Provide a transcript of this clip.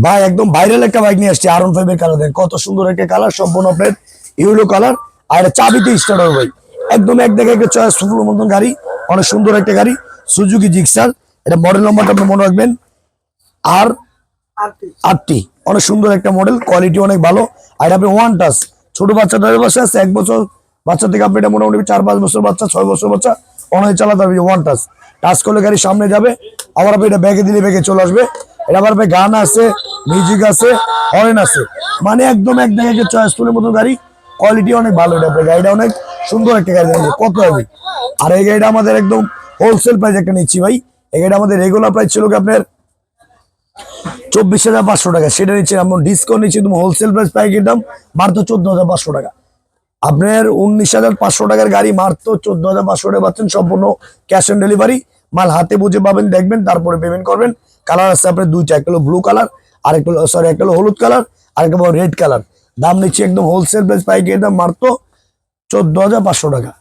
ভাই একদম ভাইরাল একটা বাইক নিয়ে আসছে R15 এর কালার, কত সুন্দর একটা কালার, সম্পূর্ণ আপনার ইউলো কালার। আর এটা চাবিতে স্টার্ট হবে ভাই, একদম এক দেখে একটা চয়েসফুল মতন গাড়ি, অনেক সুন্দর একটা গাড়ি, সুজুকি জিক্সার। এটা মডেল নম্বরটা আপনি মনে রাখবেন আর 8টি, অনেক সুন্দর একটা মডেল, কোয়ালিটি অনেক ভালো। আর আপনি ওয়ান টাচ, ছোট বাচ্চা ধরে বসে আছে 1 বছর বাচ্চা থেকে আপনি এটা মোটামুটি 4-5 বছর বাচ্চা, 6 বছর বাচ্চা অনেক চালাতে হবে। ওয়ান টাচ, টাচ করলে গাড়ি সামনে যাবে, আবার আপনি এটা ব্যাগে দিলে ব্যাগে চলে আসবে। এটা আবার গান আছে, মিউজিক আছে, হরেন আছে, মানে একদম এক দেখে চয়েসফুলের মতো গাড়ি, কোয়ালিটি অনেক ভালো। এটা গাড়িটা অনেক সুন্দর একটা গাড়ি, কত হবে। আর এই গাড়িটা আমাদের একদম হোলসেল প্রাইস একটা নিচ্ছি ভাই। এই গাড়িটা আমাদের রেগুলার প্রাইস ছিল কি আপনার 24,500 টাকা, সেটা নিচ্ছে আমরা ডিসকাউন্ট নিচ্ছি, তুমি হোলসেল প্রাইস পাইকারি দাম মাত্র 14,500 টাকা। আপনার 19,500 টাকার গাড়ি মাত্র 14,500 টাকা পাচ্ছেন, সম্পূর্ণ ক্যাশ অন ডেলিভারি। মাল হাতে বুঝে পাবেন, দেখবেন, তারপরে পেমেন্ট করবেন। কালার আছে আপনার দুইটা, একটা হলো ব্লু কালার, আর একটা সরি একটা হলো হলুদ কালার, আর একটা রেড কালার। দাম নিচ্ছি একদম হোলসেল প্রাইস পাইকারি দাম মাত্র 14,500 টাকা।